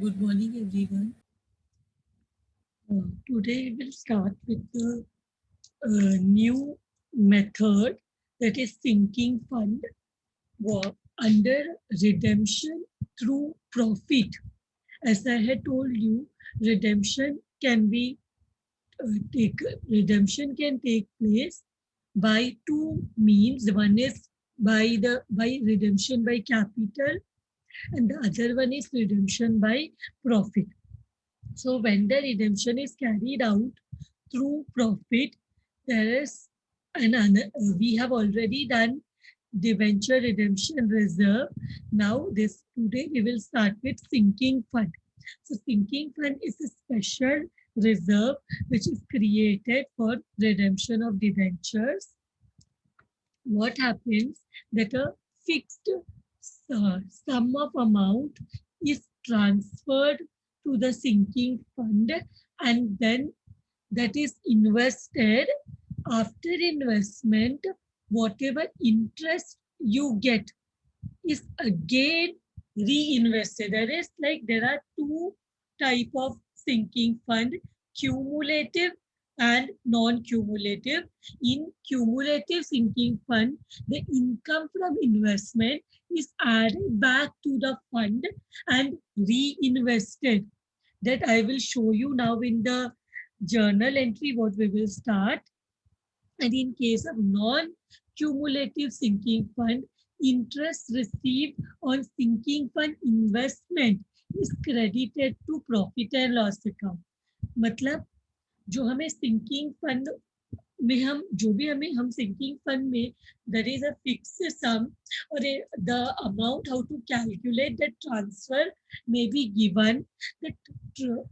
Good morning, everyone. Today we will start with the new method, that is sinking fund under redemption through profit. As I had told you, redemption can be take redemption can take place by two means. One is by redemption by capital, and the other one is redemption by profit. So when the redemption is carried out through profit, there is we have already done debenture redemption reserve. Now this today we will start with sinking fund. So sinking fund is a special reserve which is created for redemption of debentures. What happens that a fixed sum of amount is transferred to the sinking fund, and then that is invested. After investment, whatever interest you get is again reinvested. There is like there are two type of sinking fund: cumulative and non-cumulative. In cumulative sinking fund, the income from investment is added back to the fund and reinvested. That I will show you now in the journal entry what we will start. And in case of non-cumulative sinking fund, interest received on sinking fund investment is credited to profit and loss account. मतलब जो हमें sinking fund में हम जो भी हमें हम sinking fund में there is a fixed sum, or the amount how to calculate the transfer may be given. The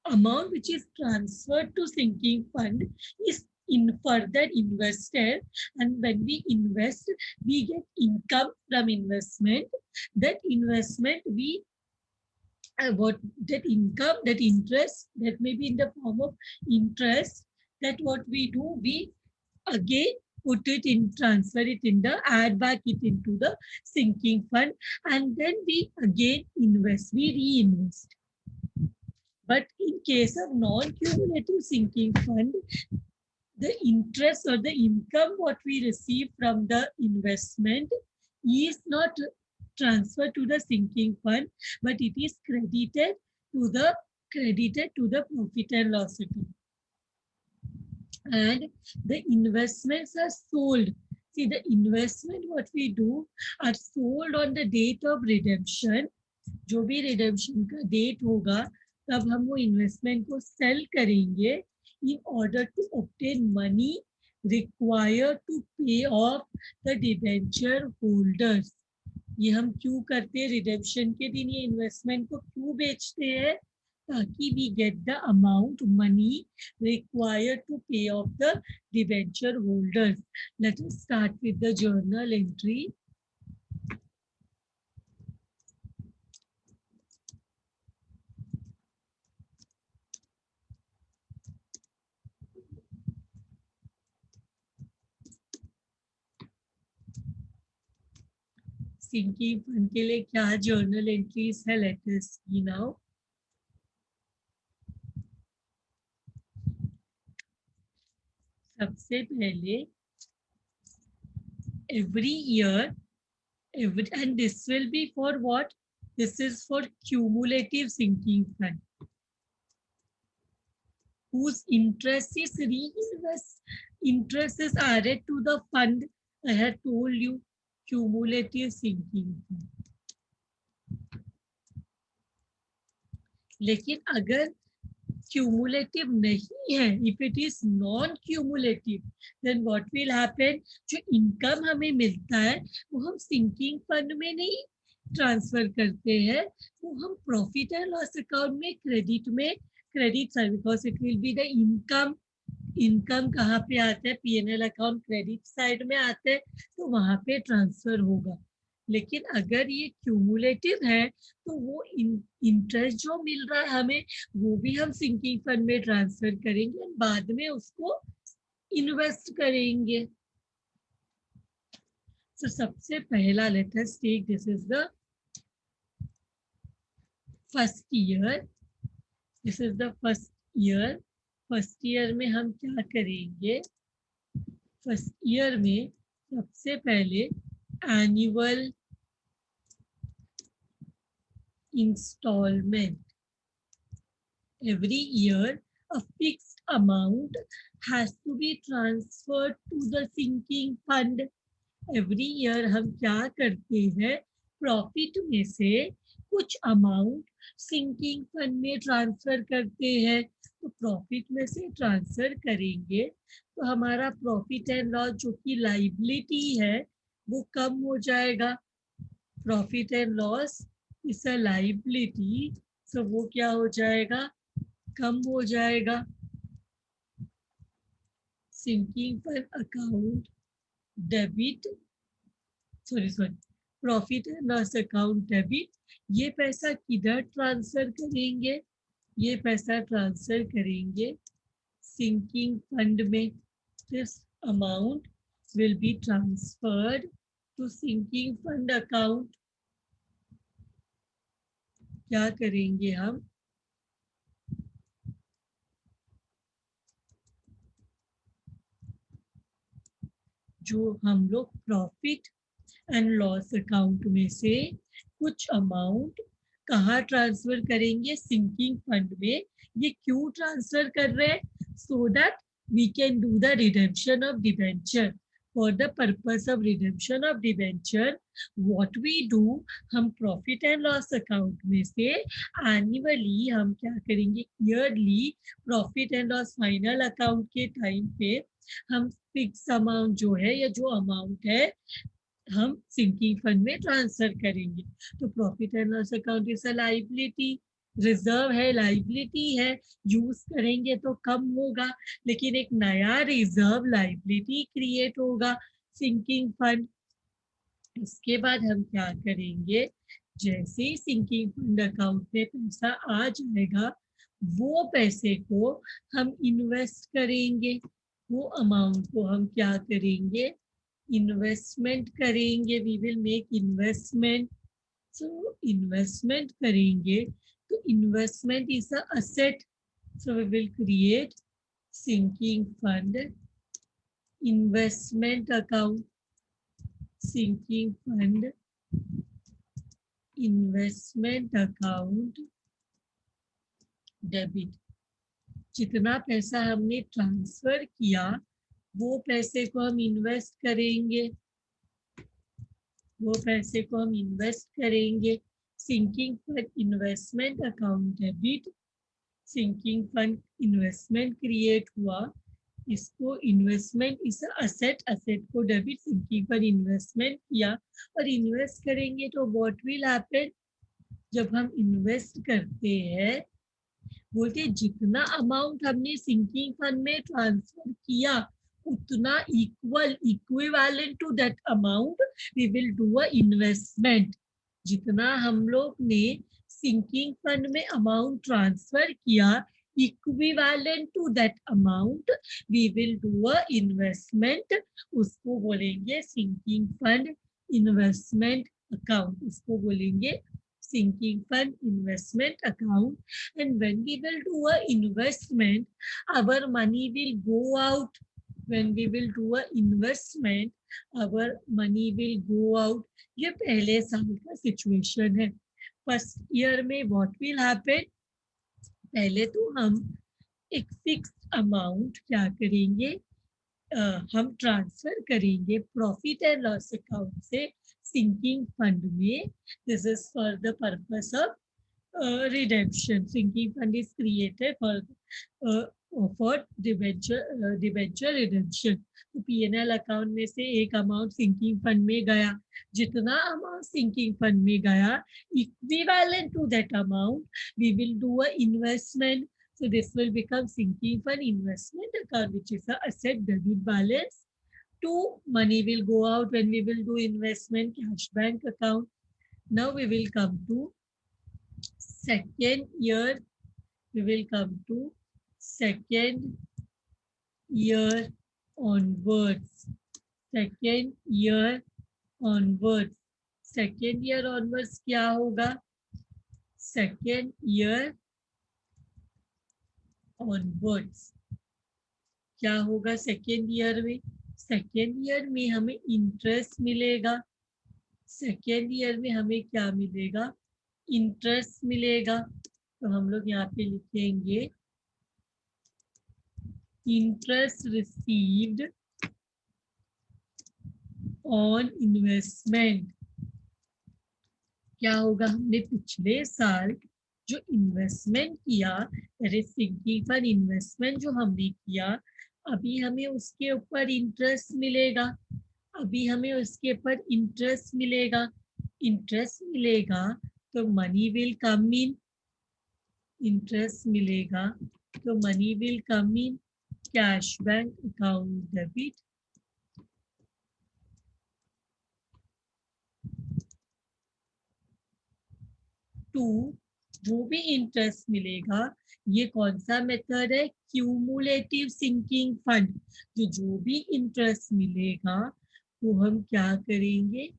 amount which is transferred to sinking fund is in further invested, and when we invest we get income from investment. That investment we what that income, that interest, that may be in the form of interest, that what we do, we again put it in, transfer it in the, add back it into the sinking fund, and then we again invest, we reinvest. But in case of non-cumulative sinking fund, the interest or the income what we receive from the investment is not transferred to the sinking fund, but it is credited to the profit and loss account. And the investments are sold. See, the investment what we do are sold on the date of redemption. जो भी redemption का date होगा, तब हम वो investment को sell करेंगे in order to obtain money required to pay off the debenture holders. ये हम क्यों करते हैं? redemption के दिन ये investment को क्यों बेचते हैं? ताकि we get the amount money required to pay off the debenture holders. Let us start with the journal entry. Sinking fund के लिए क्या जर्नल एंट्रीज है, लेट अस सी नाउ. सबसे पहले every year, and this will be for what? This is for cumulative sinking fund whose interest is interest is added to the fund. I had told you, cumulative sinking fund. लेकिन अगर cumulative नहीं है, if it is non-cumulative, then what will happen? जो income हमें मिलता है वो हम sinking fund में नहीं ट्रांसफर करते हैं, वो हम प्रॉफिट एंड लॉस अकाउंट में credit side, because it will be the income. Income कहाँ पे आता है? पीएनएल अकाउंट क्रेडिट साइड में आता है, तो वहां पे ट्रांसफर होगा. लेकिन अगर ये क्यूमुलेटिव है तो वो इंटरेस्ट जो मिल रहा है हमें, वो भी हम सिंकिंग फंड में ट्रांसफर करेंगे, बाद में उसको इन्वेस्ट करेंगे. तो सबसे पहला let us take, this is the first year, this is the first year. First year में हम क्या करेंगे? फर्स्ट ईयर में सबसे पहले annual instalment, every year a fixed amount has to be transferred to the sinking fund. Every year हम क्या करते हैं? प्रॉफिट में से कुछ अमाउंट सिंकिंग फंड में ट्रांसफर करते हैं। तो प्रॉफिट में से ट्रांसफर करेंगे तो हमारा प्रॉफिट एंड लॉस जो कि लाइबिलिटी है वो कम हो जाएगा। Profit and loss is a liability, तो वो क्या हो जाएगा? कम हो जाएगा। Sinking fund account debit, sorry profit and loss account debit, ये पैसा किधर ट्रांसफर करेंगे? ये पैसा ट्रांसफर करेंगे सिंकिंग फंड में। This amount will be transferred to sinking fund account. क्या करेंगे हम? जो हम लोग प्रॉफिट एंड लॉस अकाउंट में से कुछ अमाउंट कहाँ ट्रांसफर करेंगे? सिंकिंग फंड में। ये क्यों ट्रांसफर कर रहे हैं? So that we can do the redemption of debenture. For the purpose of redemption of debenture what we do, हम प्रॉफिट एंड लॉस अकाउंट में से एनुअली हम क्या करेंगे? Yearly profit and loss final account के टाइम पे हम fix amount जो है या जो अमाउंट है हम सिंकिंग फंड में ट्रांसफर करेंगे। तो profit and loss account is a liability, reserve है, लाइबिलिटी है, यूज करेंगे तो कम होगा, लेकिन एक नया रिजर्व लाइबिलिटी क्रिएट होगा सिंकिंग फंड। इसके बाद हम क्या करेंगे? जैसे ही सिंकिंग फंड अकाउंट में पैसा आ जाएगा वो पैसे को हम इन्वेस्ट करेंगे। वो अमाउंट को हम क्या करेंगे? इन्वेस्टमेंट करेंगे। We will make investment. So investment करेंगे तो investment is a asset, so we will create sinking fund investment account, sinking fund investment account debit. जितना पैसा हमने ट्रांसफर किया वो पैसे को हम इन्वेस्ट करेंगे, वो पैसे को हम इन्वेस्ट करेंगे। Sinking fund investment account debit, sinking fund investment create हुआ, इसको इन्वेस्टमेंट इस असेट, असेट को डेबिट, सिंकिंग फंड इन्वेस्टमेंट किया और इन्वेस्ट करेंगे तो व्हाट विल हैपन? जब हम इन्वेस्ट करते हैं बोलते जितना अमाउंट हमने सिंकिंग फंड में ट्रांसफर किया उतना equivalent to that amount we will do a investment. जितना हम लोग ने सिंकिंग फंड में अमाउंट ट्रांसफर किया equivalent to that amount we will do a investment. उसको बोलेंगे सिंकिंग फंड इन्वेस्टमेंट अकाउंट, उसको बोलेंगे sinking fund investment account. And when we will do a investment our money will go out. When we will do a investment our money will go out. ये पहले साल का situation है। First year में what will happen? पहले तो हम एक फिक्स्ड अमाउंट क्या करेंगे? हम ट्रांसफर करेंगे प्रॉफिट एंड लॉस अकाउंट से सिंकिंग फंड में। This is for the purpose of redemption. Sinking fund is created for debenture redemption. तो P&L अकाउंट में से एक अमाउंट सिंकिंग फंड में गया, जितना अमाउंट सिंकिंग फंड में गया equivalent to that amount we will do a investment. So this will become sinking fund investment account, which is a asset debit balance. Two, money will go out when we will do investment cash bank account. Now we will come to second year. We will come to second year onwards. Second year onwards. Second year onwards क्या होगा? Second year onwards. क्या होगा second year में? Second year में हमें interest मिलेगा। Second year में हमें क्या मिलेगा? इंटरेस्ट मिलेगा। तो हम लोग यहाँ पे लिखेंगे इंटरेस्ट रिसीव्ड ऑन इन्वेस्टमेंट। क्या होगा? हमने पिछले साल जो इन्वेस्टमेंट किया, सिंकिंग फंड इन्वेस्टमेंट जो हमने किया, अभी हमें उसके ऊपर इंटरेस्ट मिलेगा। अभी हमें उसके ऊपर इंटरेस्ट मिलेगा। इंटरेस्ट मिलेगा तो money will come in. Interest मिलेगा तो money will come in cash bank account debit. To, जो भी इंटरेस्ट मिलेगा, ये कौन सा मेथड है? Cumulative sinking fund. जो भी इंटरेस्ट मिलेगा वो हम क्या करेंगे?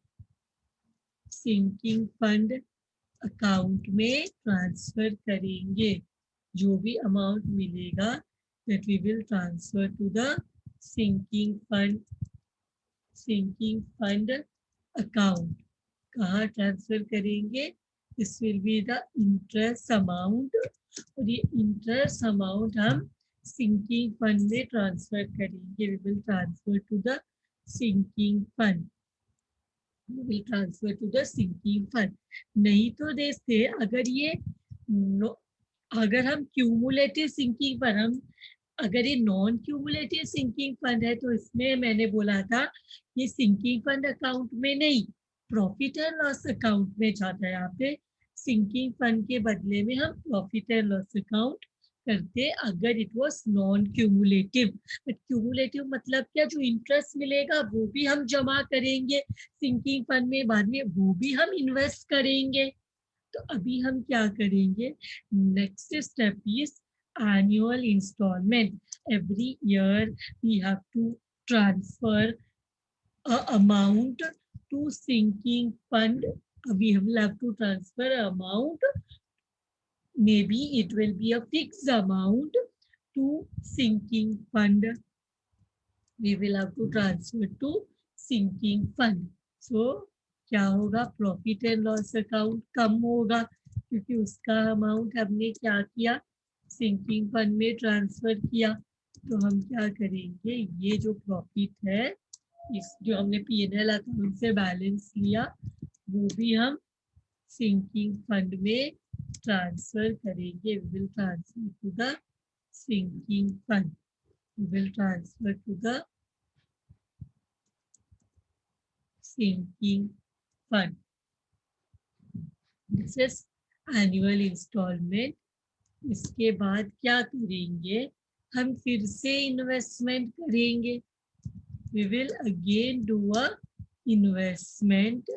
सिंकिंग फंड अकाउंट में ट्रांसफर करेंगे। जो भी अमाउंट मिलेगा that we will transfer to the sinking fund account। कहाँ ट्रांसफर करेंगे? This will be the interest amount, और ये इंटरेस्ट अमाउंट हम सिंकिंग फंड में ट्रांसफर करेंगे। We will transfer to the sinking fund. will transfer to the sinking fund। नहीं तो देखते अगर ये अगर हम क्यूमुलेटिव सिंकिंग फंड, हम अगर ये नॉन क्यूमुलेटिव सिंकिंग फंड है तो इसमें मैंने बोला था ये सिंकिंग फंड अकाउंट में नहीं, प्रॉफिट एंड लॉस अकाउंट में जाता है। यहाँ पे सिंकिंग फंड के बदले में हम प्रॉफिट एंड लॉस अकाउंट करते अगर it was non cumulative. But cumulative मतलब क्या? जो इंटरेस्ट मिलेगा वो भी हम जमा करेंगे सिंकिंग फंड में, बाद में वो भी हम इन्वेस्ट करेंगे। तो अभी हम क्या करेंगे? Next step is annual instalment. Every year we have to transfer amount to sinking fund. We will have to transfer amount. Maybe it will be a fixed amount to sinking fund. We will have to transfer to sinking fund. So क्या होगा? Profit and loss account कम होगा क्योंकि उसका amount हमने क्या किया? Sinking fund में transfer किया। तो हम क्या करेंगे? ये जो प्रॉफिट है, इस जो हमने P&L अकाउंट से बैलेंस लिया, वो भी हम सिंकिंग फंड में ट्रांसफर करेंगे। We will transfer to the sinking fund. We will transfer to the sinking fund. This is annual instalment. इसके बाद क्या करेंगे? हम फिर से इन्वेस्टमेंट करेंगे। We will again do a investment।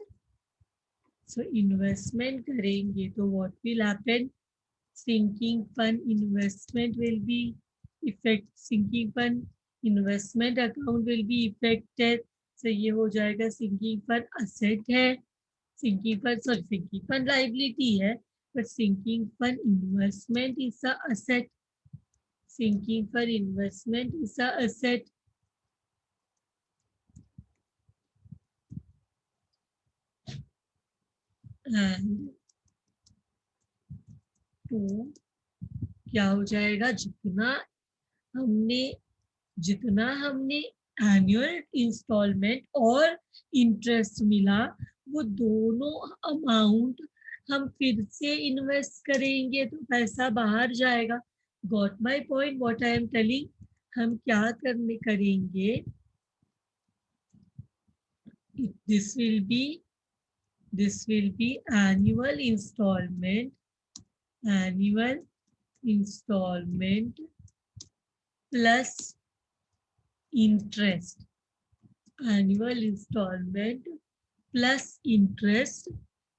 So investment करेंगे तो what will happen? Sinking fund investment will be effect, sinking fund investment account will be affected। so ये हो जाएगा sinking fund asset है, sinking fund sorry sinking fund liability है, but sinking fund investment is a asset। sinking fund investment is a asset। and to क्या हो जाएगा? जितना हमने एनुअल इंस्टॉलमेंट और इंटरेस्ट मिला, वो दोनों अमाउंट हम फिर से इन्वेस्ट करेंगे तो पैसा बाहर जाएगा। Got my point what I am telling? हम क्या करेंगे? This will be annual instalment plus interest. Annual instalment plus interest,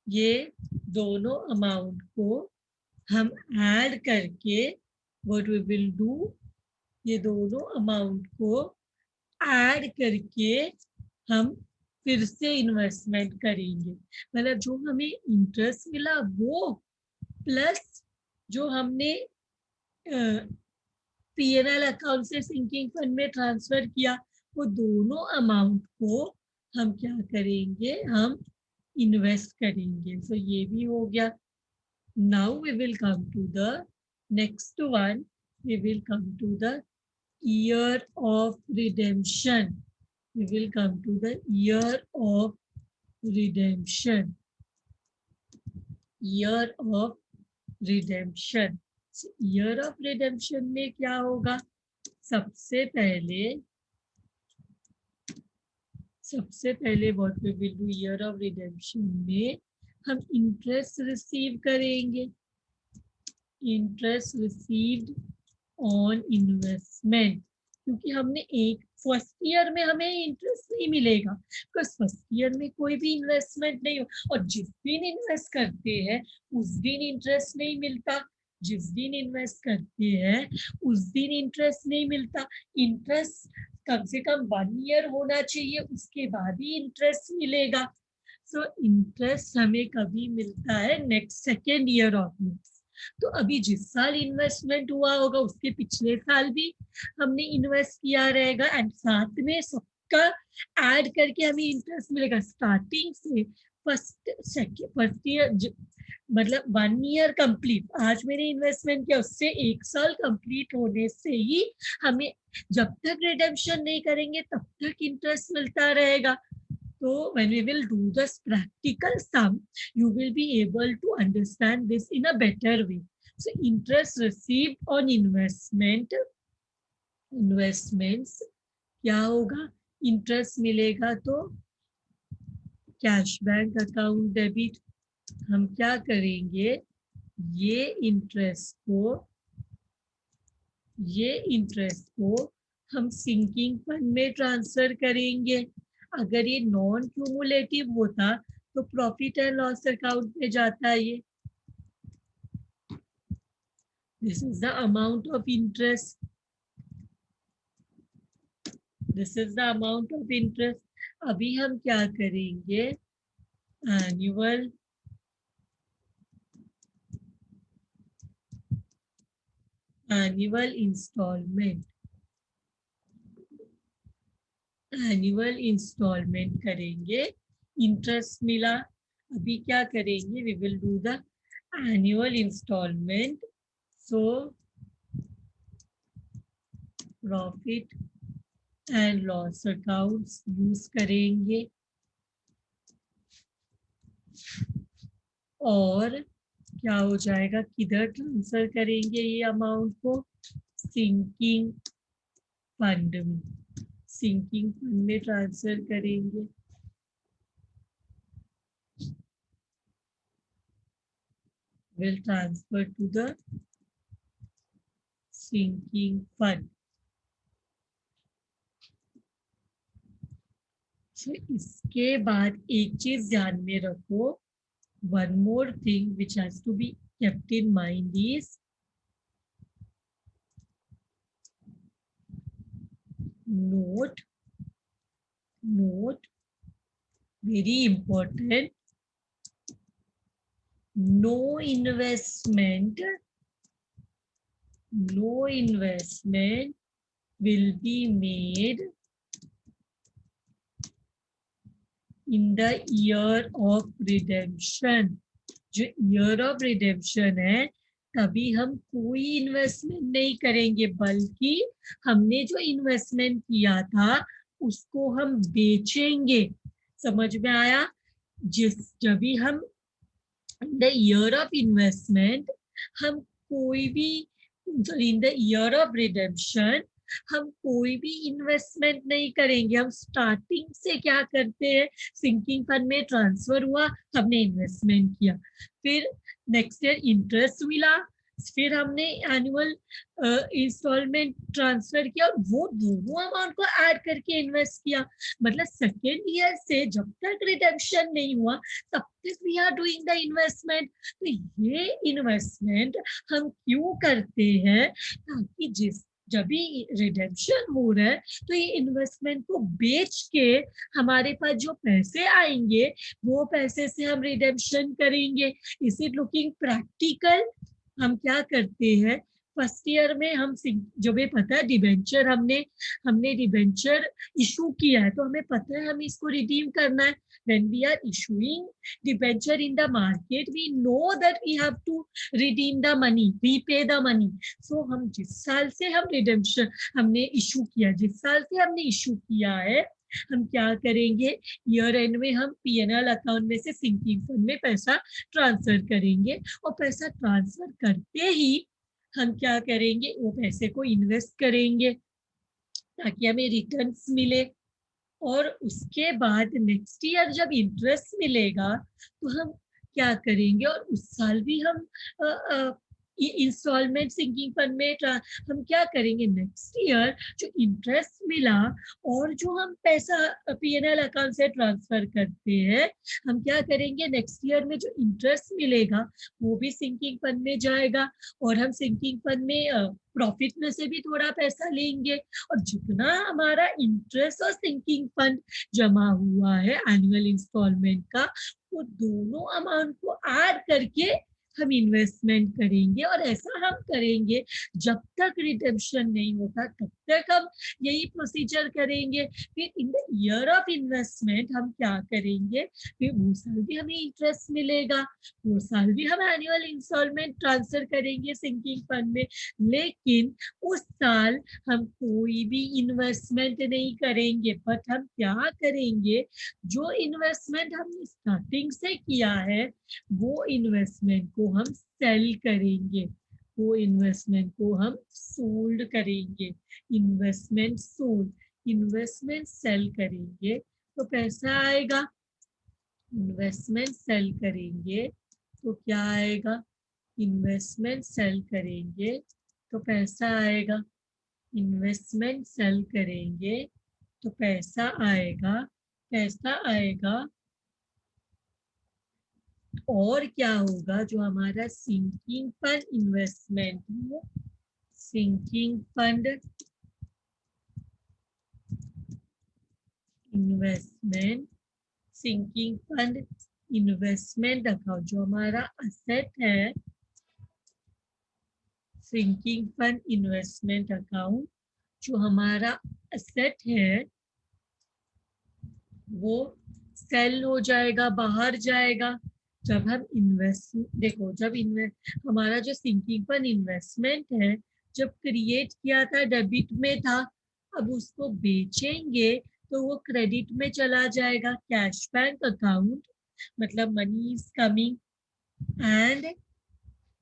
ये दोनों अमाउंट को हम ऐड करके व्हाट वी विल डू, ये दोनों अमाउंट को ऐड करके हम फिर से इन्वेस्टमेंट करेंगे। मतलब जो हमें इंटरेस्ट मिला वो प्लस जो हमने पीएनएल अकाउंट से सिंकिंग फंड में ट्रांसफर किया, वो दोनों अमाउंट को हम क्या करेंगे, हम इन्वेस्ट करेंगे। सो ये भी हो गया। Now we will come to the next one, we will come to the year of redemption. We will come to the year of redemption. Year of redemption. So, year of redemption में क्या होगा? सबसे पहले what we will do year of redemption में हम interest receive करेंगे। Interest received on investment, क्योंकि हमने एक फर्स्ट ईयर में हमें इंटरेस्ट नहीं मिलेगा, बिकॉज फर्स्ट ईयर में कोई भी इन्वेस्टमेंट नहीं हो, और जिस दिन इन्वेस्ट करते हैं उस दिन इंटरेस्ट नहीं मिलता। जिस दिन इन्वेस्ट करते हैं उस दिन इंटरेस्ट नहीं मिलता। इंटरेस्ट कम से कम 1 ईयर होना चाहिए, उसके बाद ही इंटरेस्ट मिलेगा। सो इंटरेस्ट हमें कभी मिलता है next second year of invest. तो अभी जिस साल इन्वेस्टमेंट हुआ होगा उसके पिछले साल भी हमने इन्वेस्ट किया रहेगा, एंड साथ में सबका ऐड करके हमें इंटरेस्ट मिलेगा स्टार्टिंग से फर्स्ट ईयर, मतलब 1 ईयर कंप्लीट, आज मैंने इन्वेस्टमेंट किया उससे 1 साल कंप्लीट होने से ही हमें, जब तक रिडेम्पशन नहीं करेंगे तब तक इंटरेस्ट मिलता रहेगा। So when we will do this practical sum, you will be able to understand this in a better way. So interest received on investments क्या होगा? इंटरेस्ट मिलेगा तो कैश बैंक अकाउंट डेबिट, हम क्या करेंगे, ये इंटरेस्ट को हम सिंकिंग फंड में ट्रांसफर करेंगे। अगर ये नॉन क्यूमुलेटिव होता तो प्रॉफिट एंड लॉस अकाउंट में जाता है। ये this is the amount of interest, this is the amount of interest. अभी हम क्या करेंगे, एनुअल इंस्टॉलमेंट करेंगे। इंटरेस्ट मिला, अभी क्या करेंगे, we will do the annual instalment. So profit and loss accounts use करेंगे, और क्या हो जाएगा, किधर ट्रांसफर करेंगे ये अमाउंट को, सिंकिंग फंड में ट्रांसफर करेंगे। will transfer to the sinking fund. So इसके बाद एक चीज ध्यान में रखो, one more thing which has to be kept in mind is note very important, no investment will be made in the year of redemption. जो year of redemption है तभी हम कोई इन्वेस्टमेंट नहीं करेंगे, बल्कि हमने जो इन्वेस्टमेंट किया था उसको हम बेचेंगे। समझ में आया? जब भी हम द ईयर ऑफ इन्वेस्टमेंट, हम कोई भी, in the year of redemption हम कोई भी इन्वेस्टमेंट नहीं करेंगे। हम स्टार्टिंग से क्या करते हैं, सिंकिंग फंड में ट्रांसफर हुआ, हमने इन्वेस्टमेंट किया, फिर नेक्स्ट ईयर इंटरेस्ट मिला, फिर हमने एनुअल इंस्टॉलमेंट ट्रांसफर किया, वो दोनों अमाउंट को ऐड करके इन्वेस्ट किया। मतलब सेकेंड ईयर से जब तक रिडेम्पशन नहीं हुआ तब तक we are doing the investment. तो ये इन्वेस्टमेंट हम क्यों करते हैं, ताकि जिस जब भी रिडेम्पशन हो रहा है तो ये इन्वेस्टमेंट को बेच के हमारे पास जो पैसे आएंगे वो पैसे से हम रिडेम्पशन करेंगे। Is it looking practical? हम क्या करते हैं, फर्स्ट ईयर में हम जो भी पता है डिबेंचर हमने हमने डिबेंचर इशू किया है तो हमें पता है हमें इसको रिडीम करना है। when we are issuing debenture in the market we know that we have to redeem the money, repay the money. so हम जिस साल से हम रिडेम्पशन हमने इशू किया, जिस साल से हमने इशू किया है, हम क्या करेंगे, ईयर एंड में हम पीएनएल अकाउंट में से सिंकिंग फंड में पैसा ट्रांसफर करेंगे और पैसा ट्रांसफर करते ही हम क्या करेंगे, वो पैसे को इन्वेस्ट करेंगे ताकि हमें रिटर्न्स मिले। और उसके बाद नेक्स्ट ईयर जब इंटरेस्ट मिलेगा तो हम क्या करेंगे, और उस साल भी हम इंस्टॉलमेंट सिंकिंग फंड में हम क्या करेंगे, नेक्स्ट ईयर जो इंटरेस्ट मिला और जो हम पैसा पीएनएल अकाउंट से ट्रांसफर करते हैं, हम क्या करेंगे, नेक्स्ट ईयर में जो इंटरेस्ट मिलेगा वो भी सिंकिंग फंड में जाएगा और हम सिंकिंग फंड में प्रॉफिट में से भी थोड़ा पैसा लेंगे। और जितना हमारा इंटरेस्ट और सिंकिंग फंड जमा हुआ है एनुअल इंस्टॉलमेंट का, वो दोनों अमाउंट को ऐड करके हम इन्वेस्टमेंट करेंगे। और ऐसा हम करेंगे जब तक रिडेम्पशन नहीं होता तब तक हम यही प्रोसीजर करेंगे। फिर in the year of investment हम क्या करेंगे, फिर वो साल भी हमें इंटरेस्ट मिलेगा, वो साल भी हम एनुअल इंस्टॉलमेंट ट्रांसफर करेंगे सिंकिंग फंड में, लेकिन उस साल हम कोई भी इन्वेस्टमेंट नहीं करेंगे। बट हम क्या करेंगे, जो इन्वेस्टमेंट हमने स्टार्टिंग से किया है वो इन्वेस्टमेंट को हम सेल करेंगे, वो इन्वेस्टमेंट को हम सोल्ड करेंगे। इन्वेस्टमेंट सोल्ड, इन्वेस्टमेंट सेल करेंगे तो पैसा आएगा, इन्वेस्टमेंट सेल करेंगे तो क्या आएगा, इन्वेस्टमेंट सेल करेंगे तो पैसा आएगा, इन्वेस्टमेंट सेल करेंगे तो पैसा आएगा, पैसा आएगा। और क्या होगा, जो हमारा सिंकिंग फंड इन्वेस्टमेंट है, sinking fund investment, sinking fund investment account जो हमारा असेट है, सिंकिंग फंड इन्वेस्टमेंट अकाउंट जो हमारा असेट है वो सेल हो जाएगा, बाहर जाएगा। जब हम इन्वेस्ट, देखो जब हमारा जो सिंकिंग फंड इन्वेस्टमेंट है जब क्रिएट किया था डेबिट में था, अब उसको बेचेंगे तो वो क्रेडिट में चला जाएगा, कैश बैंक अकाउंट, मतलब मनी इज कमिंग। एंड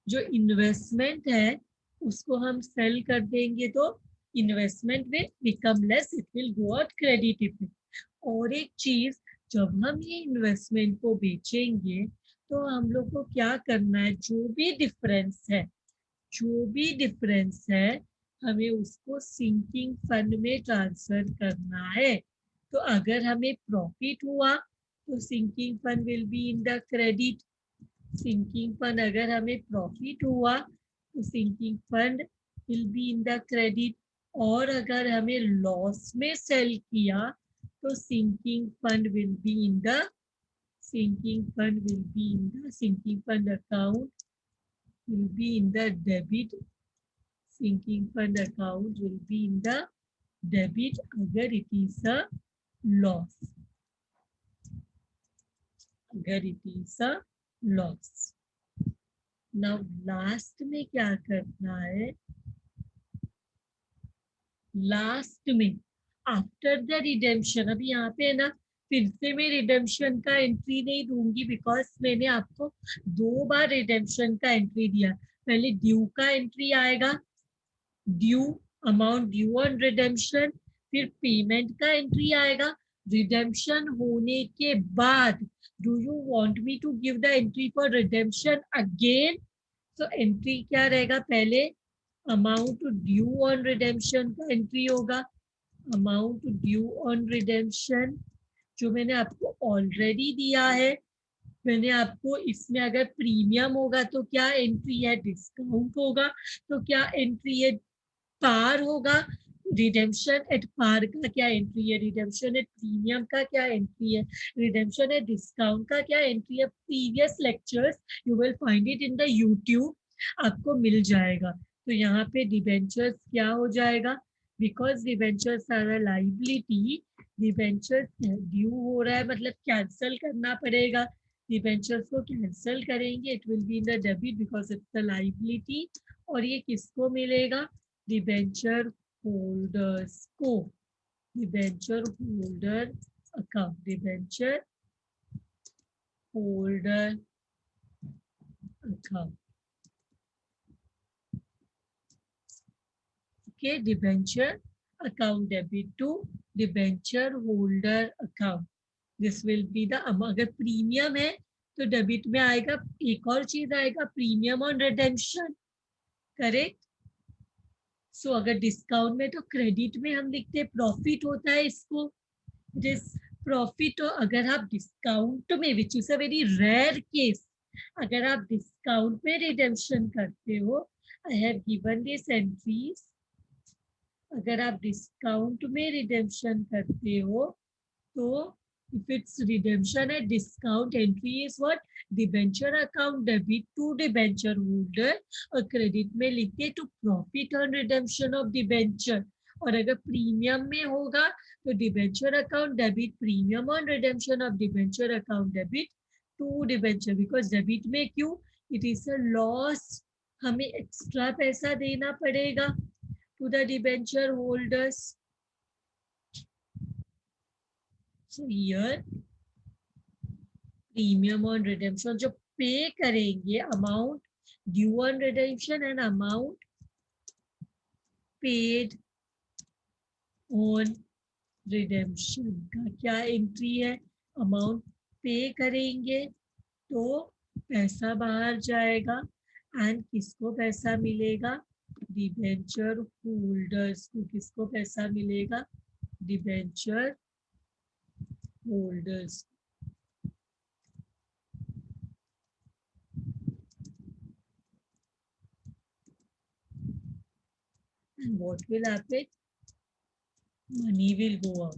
जो इन्वेस्टमेंट है उसको हम सेल कर देंगे तो investment will become less, it will go out credit effect. और एक चीज, जब हम ये इन्वेस्टमेंट को बेचेंगे तो हम लोग को क्या करना है, जो भी डिफरेंस है, जो भी डिफरेंस है हमें उसको सिंकिंग फंड में ट्रांसफर करना है। तो अगर हमें प्रॉफिट हुआ तो sinking fund will be in the credit, sinking fund अगर हमें प्रॉफिट हुआ तो sinking fund will be in the credit. और अगर हमें लॉस में सेल किया तो sinking fund will be in the sinking fund will be in the sinking fund account will be in the debit, sinking fund account will be in the debit अगर it is a loss, अगर it is a loss। now last में क्या करना है, last में after the redemption, अभी यहाँ पे है ना, फिर से मैं रिडेम्पशन का एंट्री नहीं दूंगी बिकॉज मैंने आपको 2 बार रिडेम्पशन का एंट्री दिया। पहले ड्यू का एंट्री आएगा, due amount due on redemption, फिर पेमेंट का एंट्री आएगा रिडेम्पशन होने के बाद। Do you want me to give the entry for redemption again? तो एंट्री क्या रहेगा, पहले अमाउंट ड्यू ऑन रिडेम्पशन का एंट्री होगा, अमाउंट ड्यू ऑन रिडेम्पशन जो मैंने आपको ऑलरेडी दिया है। मैंने आपको इसमें अगर प्रीमियम होगा तो क्या एंट्री है, डिस्काउंट होगा तो क्या एंट्री है, पार होगा, रिडेम्पशन एट पार का क्या एंट्री है, रिडेम्पशन एट प्रीमियम का क्या एंट्री है, रिडेम्पशन एट डिस्काउंट का क्या एंट्री है, previous lectures you will find it in the YouTube, आपको मिल जाएगा। तो यहाँ पे डिबेंचर्स क्या हो जाएगा, because debentures are a liability, debentures due हो रहा है मतलब कैंसिल करना पड़ेगा, डिबेंचर्स को कैंसिल करेंगे, it will be in the debit because it's a liability, और ये किसको मिलेगा, डिबेंचर होल्डर्स को, debenture holder account, debenture holder account, okay, debenture account debit to debenture holder account, this will be the अगर premium है तो debit में आएगा, एक और चीज आएगा प्रीमियम ऑन रिडेम्पशन, करेक्ट। सो अगर डिस्काउंट में तो क्रेडिट में हम लिखते हैं प्रॉफिट होता है इसको, दिस प्रॉफिट, और अगर आप डिस्काउंट में, which is a very rare case, अगर आप डिस्काउंट में रिडेम्पशन करते हो, I have given this entries, अगर आप डिस्काउंट में रिडेम्पशन करते हो तो if it's redemption at discount, entry is what, debenture account debit to debenture holder, और क्रेडिट में लिखते to profit on redemption of debenture, और अगर प्रीमियम में होगा तो debenture account debit premium on redemption of debenture account debit to debenture, because debit में क्यों, इट इज अ लॉस, हमें एक्स्ट्रा पैसा देना पड़ेगा to the debenture holders. So here premium on redemption जो पे करेंगे, amount due on redemption and amount paid on redemption का क्या एंट्री है, अमाउंट पे करेंगे तो पैसा बाहर जाएगा, एंड किसको पैसा मिलेगा, डिबेंचर होल्डर्स को, किसको पैसा मिलेगा, debenture holders. And what will happen? Money will go out.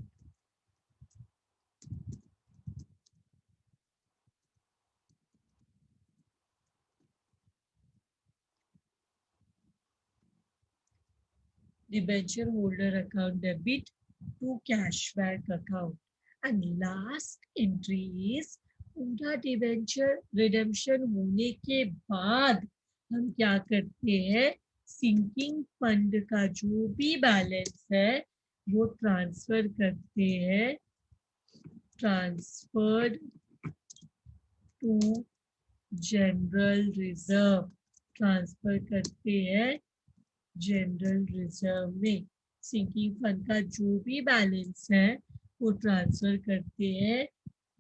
Debenture holder account debit to cashback account. And last entry is पूरा डिबेंचर रिडेम्पशन होने के बाद हम क्या करते हैं, सिंकिंग फंड का जो भी बैलेंस है वो ट्रांसफर करते हैं, transferred to general reserve, transfer करते हैं जनरल रिजर्व में, सिंकिंग फंड का जो भी बैलेंस है वो ट्रांसफर करते हैं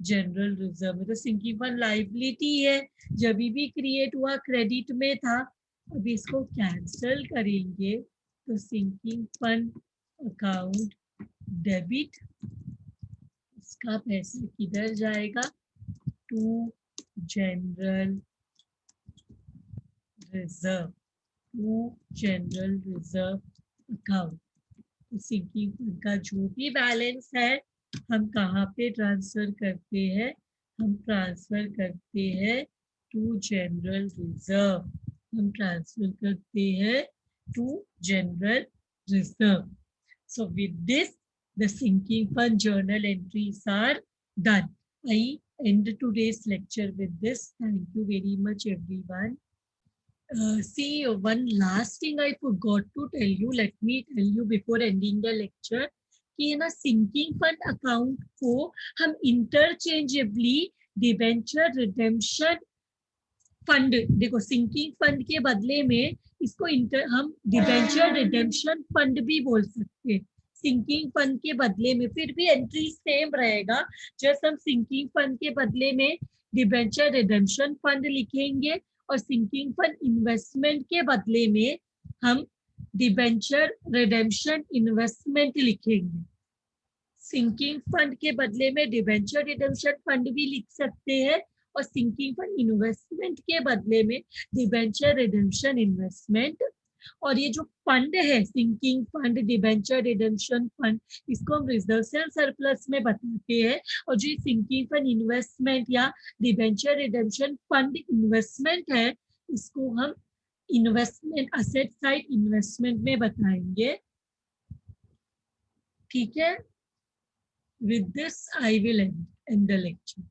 जनरल रिजर्व में। तो सिंकिंग फंड लाइबिलिटी है, जब भी क्रिएट हुआ क्रेडिट में था, अभी इसको कैंसिल करेंगे तो सिंकिंग फंड अकाउंट डेबिट, इसका पैसा किधर जाएगा, to general reserve, to general reserve account. Sinking fund का जो भी बैलेंस है हम कहाँ पे ट्रांसफर करते हैं, हम ट्रांसफर करते हैं टू जनरल रिजर्व, हम ट्रांसफर करते हैं to general reserve. So with this the sinking fund journal entries are done. I end today's lecture with this. Thank you very much everyone. See, one last thing I forgot to tell you. Let me tell you before ending the lecture कि ना sinking fund account को हम interchangeably debenture redemption fund, देखो sinking fund के बदले में इसको हम डिबेंचर रिडेम्पशन फंड भी बोल सकते हैं, सिंकिंग फंड के बदले में, फिर भी एंट्री सेम रहेगा, जस्ट हम सिंकिंग फंड के बदले में डिबेंचर रिडेम्पशन फंड लिखेंगे, और सिंकिंग फंड इन्वेस्टमेंट के बदले में हम डिबेंचर रिडेम्पशन इन्वेस्टमेंट लिखेंगे। सिंकिंग फंड के बदले में डिबेंचर रिडेम्पशन फंड भी लिख सकते हैं, और सिंकिंग फंड इन्वेस्टमेंट के बदले में डिबेंचर रिडेम्पशन इन्वेस्टमेंट और ये जो फंड है, sinking fund, debenture redemption fund, इसको हम रिजर्व एंड सरप्लस में बताते हैं। और जो सिंकिंग फंड इन्वेस्टमेंट या डिबेंचर रिडेम्पशन फंड इन्वेस्टमेंट है, इसको हम इन्वेस्टमेंट असेट साइड इन्वेस्टमेंट में बताएंगे। ठीक है, with this I will end the lecture.